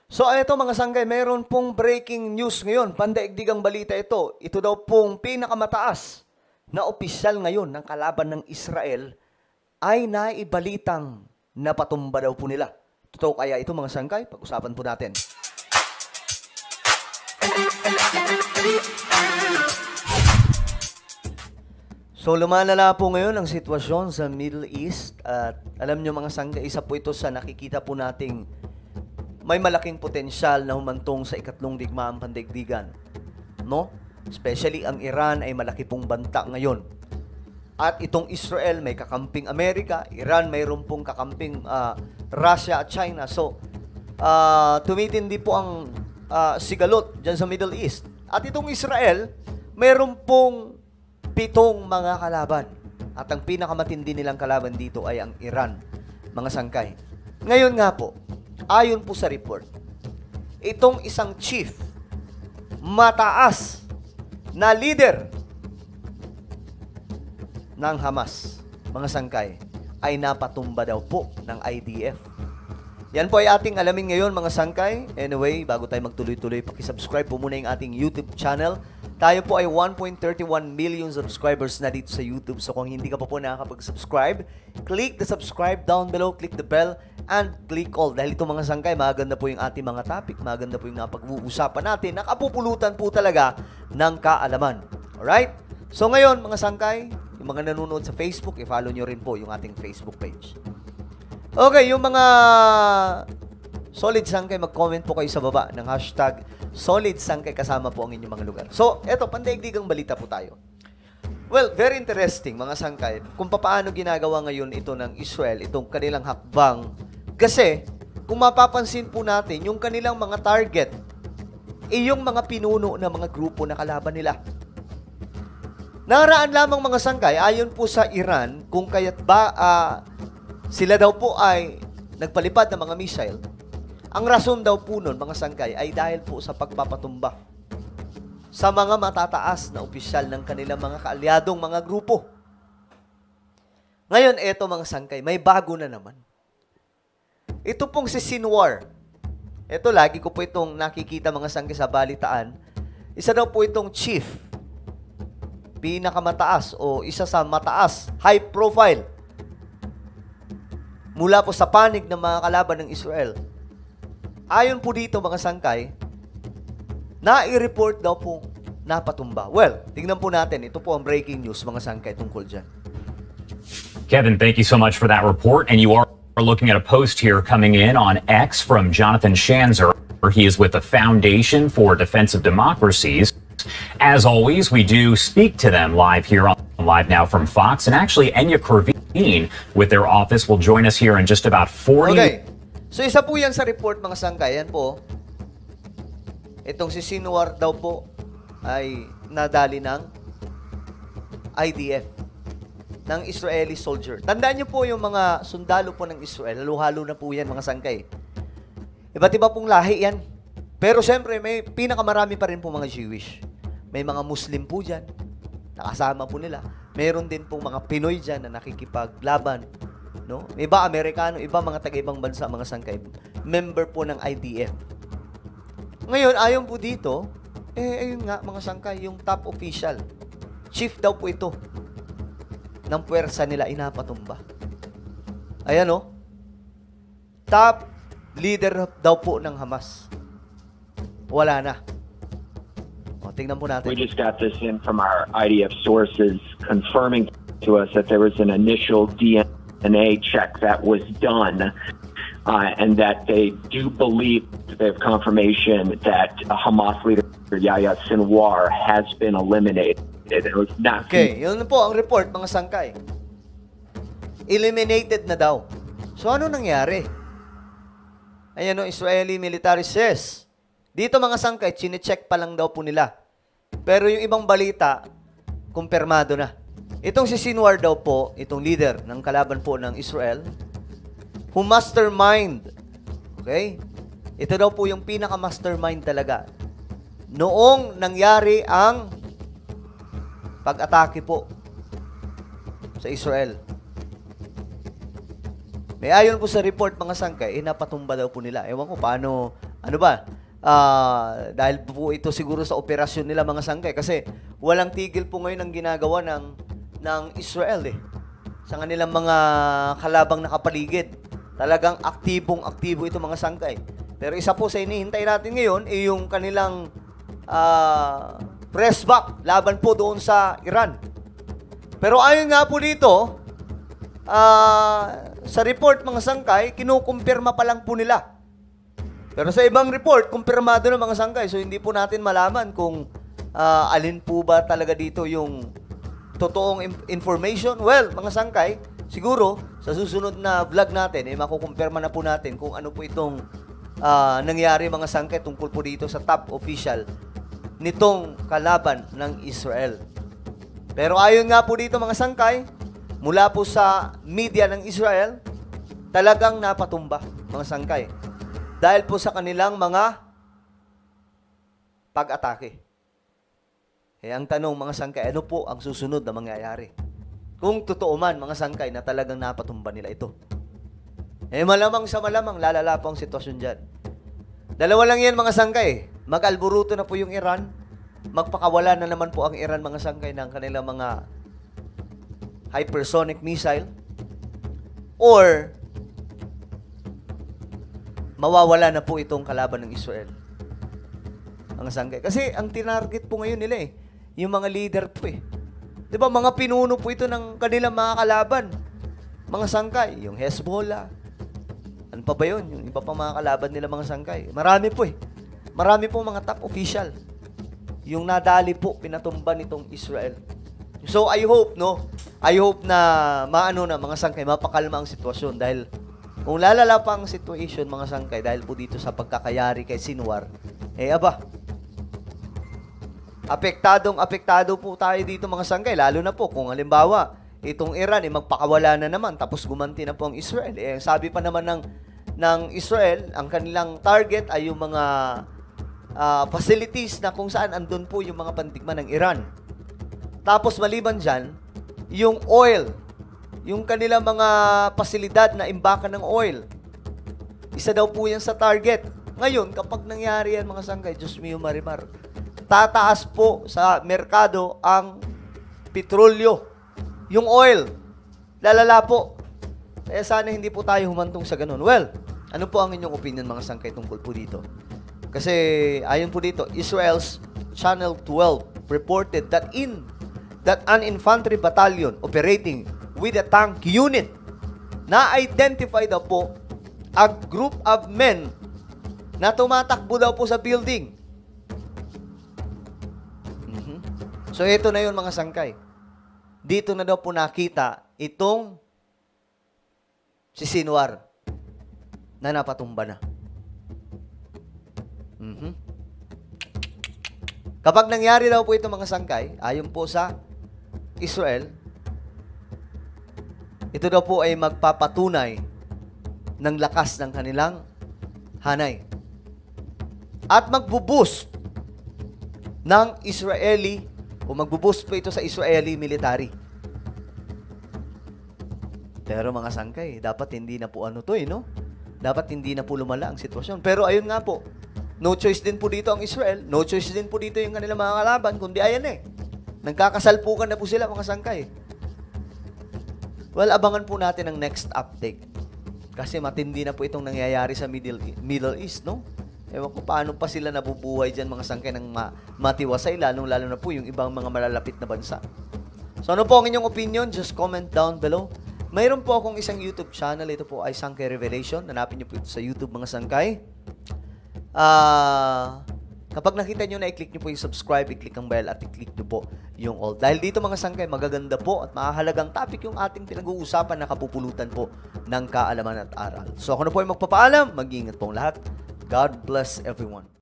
So ito mga sanggay, meron pong breaking news ngayon. Pandaigdigang balita ito. Ito daw pong pinakamataas na opisyal ngayon ng kalaban ng Israel ay naibalitang napatumba daw po nila. Totoo kaya ito mga sanggay? Pag-usapan po natin. So lumalala po ngayon ang sitwasyon sa Middle East at alam nyo mga sanggay, isa po ito sa nakikita po nating may malaking potensyal na humantong sa ikatlong digmaang pandaigdigan. No? Especially ang Iran ay malaki pong banta ngayon. At itong Israel may kakamping Amerika, Iran mayroon pong kakamping Russia at China. So, tumitindi po ang sigalot dyan sa Middle East. At itong Israel, mayroon pong 7 mga kalaban. At ang pinakamatindi nilang kalaban dito ay ang Iran, mga sangkay. Ngayon nga po, ayon po sa report, itong isang chief, mataas na leader ng Hamas, mga sangkay, ay napatumba daw po ng IDF. Yan po ay ating alamin ngayon mga sangkay. Anyway, bago tayo magtuloy-tuloy, pakisubscribe po muna yung ating YouTube channel. Tayo po ay 1.31 million subscribers na dito sa YouTube. So kung hindi ka pa po nakakapag-subscribe, click the subscribe down below, click the bell, and click all. Dahil ito mga sangkay, maganda po yung ating mga topic, maganda po yung napag-uusapan natin, nakapupulutan po talaga ng kaalaman. Alright? So ngayon mga sangkay, yung mga nanonood sa Facebook, i-follow nyo rin po yung ating Facebook page. Okay, yung mga solid sangkay, mag-comment po kayo sa baba ng hashtag solid sangkay, kasama po ang inyong mga lugar. So, eto, pandaigdigang balita po tayo. Well, very interesting mga sangkay, kung paano ginagawa ngayon ito ng Israel, itong kanilang hakbang. Kasi, kung mapapansin po natin, yung kanilang mga target, yung mga pinuno na mga grupo na kalaban nila. Naraan lamang mga sangkay, ayon po sa Iran, kung kaya't ba sila daw po ay nagpalipad ng mga missile. Ang rason daw po nun, mga sangkay, ay dahil po sa pagpapatumba sa mga matataas na opisyal ng kanilang mga kaalyadong mga grupo. Ngayon, eto mga sangkay, may bago na naman. Ito pong si Sinwar. Ito, lagi ko po itong nakikita mga sangkay sa balitaan. Isa daw po itong chief, pinakamataas o isa sa mataas, high profile, mula po sa panig ng mga kalaban ng Israel. Ayon po dito mga sangkay, na-i-report daw po napatumba. Well, tingnan po natin. Ito po ang breaking news mga sangkay tungkol dyan. Kevin, thank you so much for that report. And you are looking at a post here coming in on X from Jonathan Schanzer. He is with the Foundation for Defense of Democracies. As always, we do speak to them live here on Live Now from Fox. And actually, Enya Kervin with their office will join us here in just about 40 Okay. So, isa po yan sa report, mga sangkay. Yan po. Itong si Sinwar daw po ay nadali ng IDF, ng Israeli soldier. Tandaan nyo po yung mga sundalo po ng Israel. Halo-halo na po yan, mga sangkay. Iba't iba pong lahi yan. Pero siyempre, may pinakamarami pa rin po mga Jewish. May mga Muslim po dyan. Nakasama po nila. Meron din pong mga Pinoy dyan na nakikipaglaban. No? Iba Amerikano, iba mga taga-ibang bansa, mga sangkay. Member po ng IDF. Ngayon, ayon po dito, ayun nga, mga sangkay, yung top official. Chief daw po ito ng puwersa nila, inapatumba. Ayan o. Top leader daw po ng Hamas. Wala na. O, tingnan po natin. We just got this in from our IDF sources confirming to us that there was an initial DNA check that was done and that they do believe they have confirmation that Hamas leader Yahya Sinwar has been eliminated. It was not okay, yun po ang report, mga sangkay. Eliminated na daw. So ano nangyari? Ayan o, Israeli military says. Dito mga sangkay, chinecheck pa lang daw po nila. Pero yung ibang balita, kumpirmado na. Itong si Sinwar daw po, itong leader ng kalaban po ng Israel, who mastermind, okay? Ito daw po yung pinaka-mastermind talaga. Noong nangyari ang pag-atake po sa Israel. May ayon po sa report mga sangkay, napatumba daw po nila. Ewan ko paano Ano ba? Dahil po ito siguro sa operasyon nila mga sangkay kasi walang tigil po ngayon ang ginagawa ng Israel sa kanilang mga kalabang nakapaligid. Talagang aktibong-aktibo ito mga sangkay. Pero isa po sa inihintay natin ngayon ay yung kanilang press back laban po doon sa Iran. Pero ayon nga po dito, sa report mga sangkay, kinukumpirma pa lang po nila. Pero sa ibang report, kumpirmado na mga sangkay. So hindi po natin malaman kung alin po ba talaga dito yung totoong information. Well, mga sangkay, siguro sa susunod na vlog natin, makukumpirma na po natin kung ano po itong nangyari mga sangkay tungkol po dito sa top official nitong kalaban ng Israel. Pero ayon nga po dito mga sangkay, mula po sa media ng Israel, talagang napatumba mga sangkay. Dahil po sa kanilang mga pag-atake. Ang tanong mga sangkay, ano po ang susunod na mangyayari? Kung totoo man mga sangkay na talagang napatumba nila ito. Malamang sa malamang, lalala po ang sitwasyon dyan. Dalawa lang yan mga sangkay. Mag-alburuto na po yung Iran. Magpakawala na naman po ang Iran mga sangkay ng kanilang mga hypersonic missile. Or mawawala na po itong kalaban ng Israel. Mga sangkay. Kasi ang tinarget po ngayon nila yung mga leader po Di ba, mga pinuno po ito ng kanilang mga kalaban. Mga sangkay, yung Hezbollah. Ano pa ba yun? Yung iba pang mga kalaban nila mga sangkay. Marami po Marami po mga top official. Yung nadali po, pinatumba nitong Israel. So, I hope na maano na mga sangkay, mapakalma ang sitwasyon. Dahil kung lalala pa ang situation mga sangkay dahil po dito sa pagkakayari kay Sinwar, apektado po tayo dito mga sangkay, lalo na po kung halimbawa itong Iran magpakawala na naman tapos gumanti na po ang Israel. Sabi pa naman ng Israel, ang kanilang target ay yung mga facilities na kung saan andun po yung mga pandigma ng Iran. Tapos maliban dyan, yung oil, yung kanilang mga pasilidad na imbakan ng oil. Isa daw po yan sa target. Ngayon, kapag nangyari yan mga sangkay, Diyos mio marimar, tataas po sa merkado ang petrolyo. Yung oil, lalala po. Kaya sana hindi po tayo humantong sa ganun. Well, ano po ang inyong opinion mga sangkay tungkol po dito? Kasi ayon po dito, Israel's Channel 12 reported that an infantry battalion operating with a tank unit na-identify daw po a group of men na tumatakbo daw po sa building. So, ito na yun mga sangkay. Dito na daw po nakita itong si Sinwar na napatumba na. Kapag nangyari daw po ito mga sangkay, ayon po sa Israel, ito daw po ay magpapatunay ng lakas ng kanilang hanay. At magbuboost ng Israeli o magbuboost po ito sa Israeli military. Pero mga sangkay, dapat hindi na po Dapat hindi na po lumala ang sitwasyon. Pero ayun nga po, no choice din po dito ang Israel, no choice din po dito yung kanilang mga kalaban, kundi ayan nagkakasalpukan na po sila mga sangkay. Well, abangan po natin ang next update. Kasi matindi na po itong nangyayari sa Middle East, Ewan ko paano pa sila nabubuhay dyan mga sangkay ng matiwasay, lalo na po yung ibang mga malalapit na bansa. So ano po ang inyong opinion? Just comment down below. Mayroon po akong isang YouTube channel. Ito po ay Sangkay Revelation. Hanapin niyo po ito sa YouTube mga sangkay. Kapag nakita nyo na, i-click nyo po yung subscribe, i-click ang bell at i-click nyo po yung all. Dahil dito mga sangkay, magaganda po at mahalagang topic yung ating pinag-uusapan na kapupulutan po ng kaalaman at aral. So ako na po ay magpapaalam. Mag-iingat po ang lahat. God bless everyone.